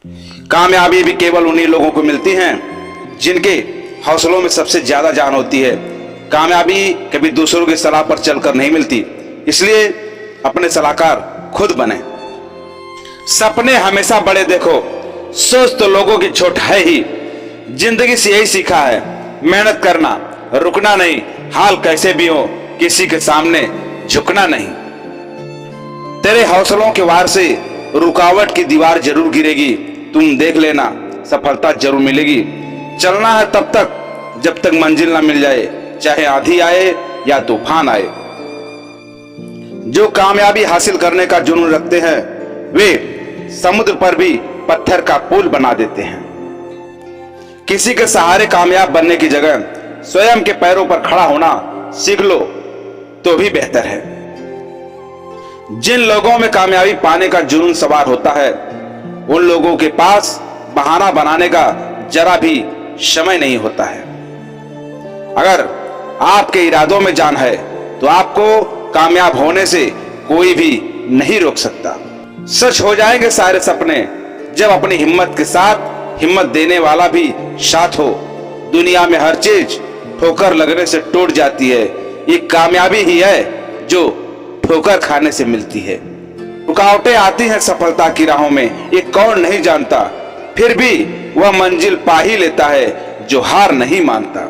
कामयाबी भी केवल उन्हीं लोगों को मिलती हैं जिनके हौसलों में सबसे ज्यादा जान होती है। कामयाबी कभी दूसरों की सलाह पर चलकर नहीं मिलती, इसलिए अपने सलाहकार खुद बने। सपने हमेशा बड़े देखो, सोच तो लोगों की छोट है ही। जिंदगी से यही सीखा है, मेहनत करना, रुकना नहीं, हाल कैसे भी हो किसी के सामने झुकना नहीं। तेरे हौसलों के वार से रुकावट की दीवार जरूर गिरेगी, तुम देख लेना सफलता जरूर मिलेगी। चलना है तब तक जब तक मंजिल ना मिल जाए, चाहे आंधी आए या तूफान आए। जो कामयाबी हासिल करने का जुनून रखते हैं वे समुद्र पर भी पत्थर का पुल बना देते हैं। किसी के सहारे कामयाब बनने की जगह स्वयं के पैरों पर खड़ा होना सीख लो तो भी बेहतर है। जिन लोगों में कामयाबी पाने का जुनून सवार होता है उन लोगों के पास बहाना बनाने का जरा भी समय नहीं होता है। अगर आपके इरादों में जान है तो आपको कामयाब होने से कोई भी नहीं रोक सकता। सच हो जाएंगे सारे सपने जब अपनी हिम्मत के साथ हिम्मत देने वाला भी साथ हो। दुनिया में हर चीज ठोकर लगने से टूट जाती है, ये कामयाबी ही है जो ठोकर खाने से मिलती है। रुकावटें आती हैं सफलता की राहों में, ये कौन नहीं जानता, फिर भी वह मंजिल पा ही लेता है जो हार नहीं मानता।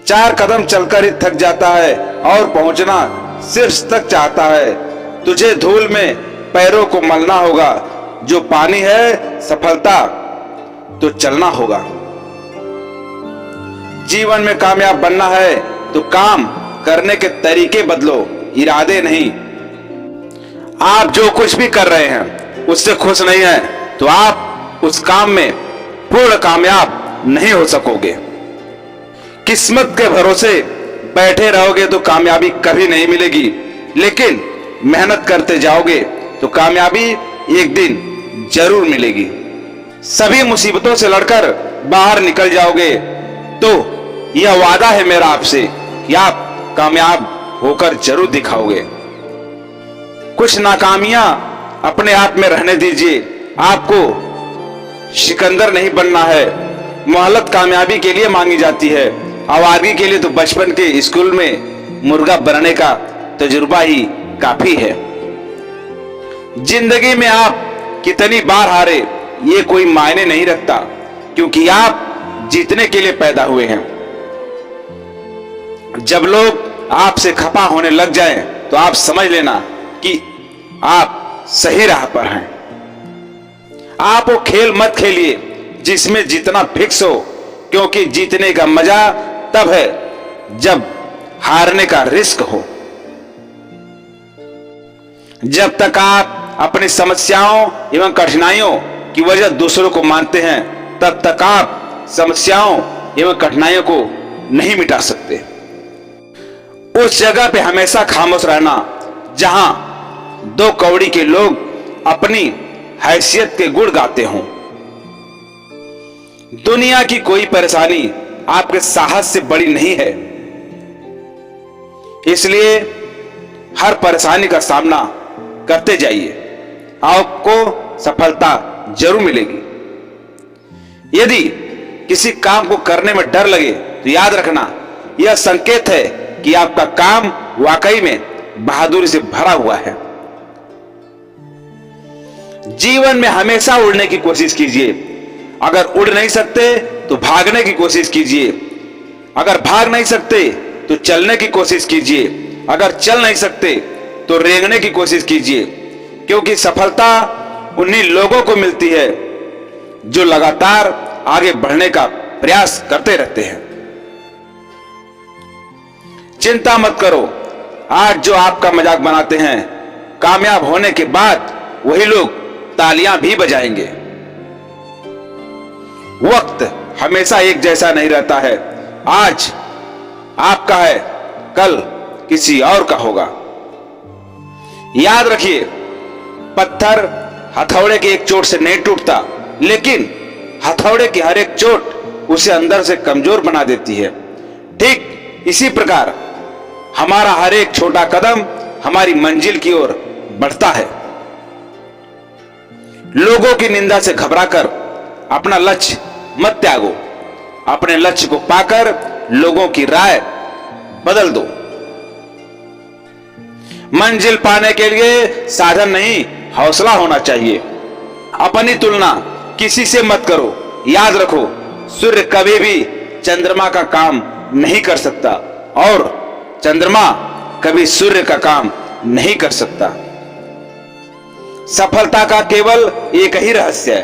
4 कदम चलकर ही थक जाता है और पहुंचना शीर्ष तक चाहता है। तुझे धूल में पैरों को मलना होगा, जो पानी है सफलता तो चलना होगा। जीवन में कामयाब बनना है तो काम करने के तरीके बदलो, इरादे नहीं। आप जो कुछ भी कर रहे हैं उससे खुश नहीं है तो आप उस काम में पूर्ण कामयाब नहीं हो सकोगे। किस्मत के भरोसे बैठे रहोगे तो कामयाबी कभी नहीं मिलेगी, लेकिन मेहनत करते जाओगे तो कामयाबी एक दिन जरूर मिलेगी। सभी मुसीबतों से लड़कर बाहर निकल जाओगे तो यह वादा है मेरा आपसे कि आप कामयाब होकर जरूर दिखाओगे। कुछ नाकामियां अपने आप में रहने दीजिए, आपको सिकंदर नहीं बनना है। मोहलत कामयाबी के लिए मांगी जाती है, आवारगी के लिए तो बचपन के स्कूल में मुर्गा बनने का तजुर्बा ही काफी है। जिंदगी में आप कितनी बार हारे ये कोई मायने नहीं रखता, क्योंकि आप जीतने के लिए पैदा हुए हैं। जब लोग आपसे खफा होने लग जाएं तो आप समझ लेना कि आप सही राह पर हैं। आप वो खेल मत खेलिए जिसमें जीतना फिक्स हो, क्योंकि जीतने का मजा तब है जब हारने का रिस्क हो। जब तक आप अपनी समस्याओं एवं कठिनाइयों की वजह दूसरों को मानते हैं तब तक आप समस्याओं एवं कठिनाइयों को नहीं मिटा सकते। उस जगह पे हमेशा खामोश रहना जहां 2 कौड़ी के लोग अपनी हैसियत के गुण गाते हों। दुनिया की कोई परेशानी आपके साहस से बड़ी नहीं है, इसलिए हर परेशानी का सामना करते जाइए, आपको सफलता जरूर मिलेगी। यदि किसी काम को करने में डर लगे तो याद रखना यह संकेत है कि आपका काम वाकई में बहादुरी से भरा हुआ है। जीवन में हमेशा उड़ने की कोशिश कीजिए। अगर उड़ नहीं सकते तो भागने की कोशिश कीजिए। अगर भाग नहीं सकते तो चलने की कोशिश कीजिए। अगर चल नहीं सकते तो रेंगने की कोशिश कीजिए, क्योंकि सफलता उन्हीं लोगों को मिलती है जो लगातार आगे बढ़ने का प्रयास करते रहते हैं। चिंता मत करो, आज जो आपका मजाक बनाते हैं कामयाब होने के बाद वही लोग तालियां भी बजाएंगे। वक्त हमेशा एक जैसा नहीं रहता है, आज आपका है कल किसी और का होगा। याद रखिए, पत्थर हथौड़े की एक चोट से नहीं टूटता, लेकिन हथौड़े की हर एक चोट उसे अंदर से कमजोर बना देती है। ठीक इसी प्रकार हमारा हर एक छोटा कदम हमारी मंजिल की ओर बढ़ता है। लोगों की निंदा से घबराकर अपना लक्ष्य मत त्यागो। अपने लक्ष्य को पाकर लोगों की राय बदल दो। मंजिल पाने के लिए साधन नहीं, हौसला होना चाहिए। अपनी तुलना किसी से मत करो। याद रखो, सूर्य कभी भी चंद्रमा का काम नहीं कर सकता और चंद्रमा कभी सूर्य का काम नहीं कर सकता। सफलता का केवल एक ही रहस्य है,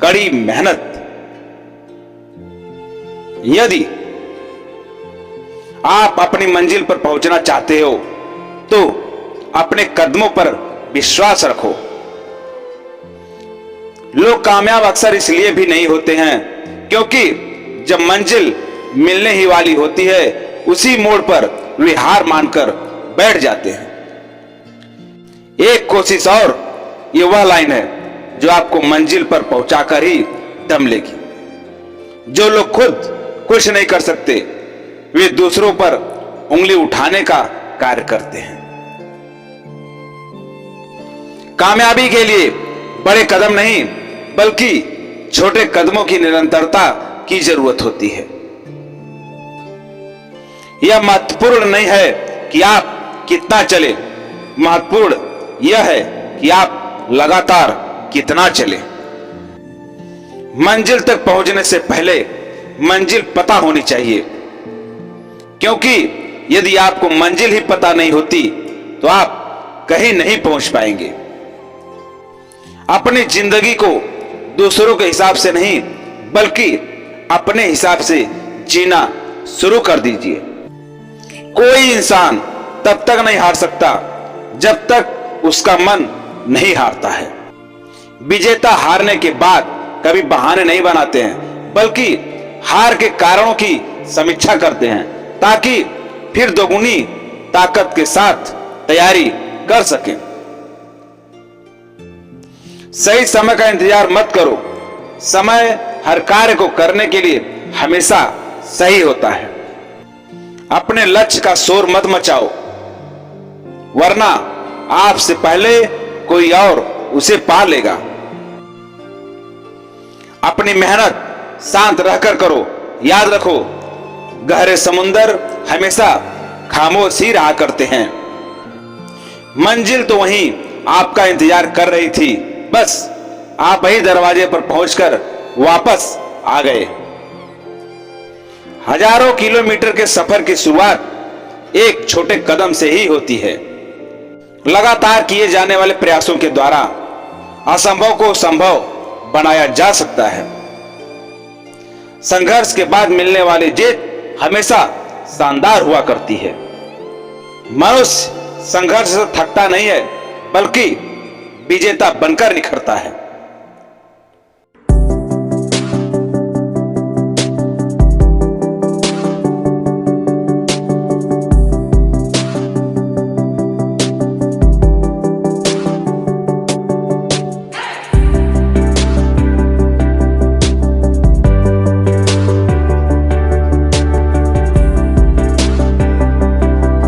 कड़ी मेहनत। यदि आप अपनी मंजिल पर पहुंचना चाहते हो तो अपने कदमों पर विश्वास रखो। लोग कामयाब अक्सर इसलिए भी नहीं होते हैं क्योंकि जब मंजिल मिलने ही वाली होती है उसी मोड़ पर वे हार मानकर बैठ जाते हैं। एक कोशिश और, ये वह लाइन है जो आपको मंजिल पर पहुंचाकर ही दम लेगी। जो लोग खुद कुछ नहीं कर सकते वे दूसरों पर उंगली उठाने का कार्य करते हैं। कामयाबी के लिए बड़े कदम नहीं बल्कि छोटे कदमों की निरंतरता की जरूरत होती है। यह महत्वपूर्ण नहीं है कि आप कितना चले, महत्वपूर्ण यह है कि आप लगातार कितना चले। मंजिल तक पहुंचने से पहले मंजिल पता होनी चाहिए, क्योंकि यदि आपको मंजिल ही पता नहीं होती तो आप कहीं नहीं पहुंच पाएंगे। अपनी जिंदगी को दूसरों के हिसाब से नहीं बल्कि अपने हिसाब से जीना शुरू कर दीजिए। कोई इंसान तब तक नहीं हार सकता जब तक उसका मन नहीं हारता है। विजेता हारने के बाद कभी बहाने नहीं बनाते हैं बल्कि हार के कारणों की समीक्षा करते हैं ताकि फिर दोगुनी ताकत के साथ तैयारी कर सकें। सही समय का इंतजार मत करो। समय हर कार्य को करने के लिए हमेशा सही होता है। अपने लक्ष्य का शोर मत मचाओ, वरना आपसे पहले कोई और उसे पा लेगा। अपनी मेहनत शांत रहकर करो। याद रखो, गहरे समुंदर हमेशा खामोश ही रहा करते हैं। मंजिल तो वहीं आपका इंतजार कर रही थी, बस आप ही दरवाजे पर पहुंचकर वापस आ गए। हजारों किलोमीटर के सफर की शुरुआत एक छोटे कदम से ही होती है। लगातार किए जाने वाले प्रयासों के द्वारा असंभव को संभव बनाया जा सकता है। संघर्ष के बाद मिलने वाली जीत हमेशा शानदार हुआ करती है। मनुष्य संघर्ष से थकता नहीं है बल्कि विजेता बनकर निखरता है।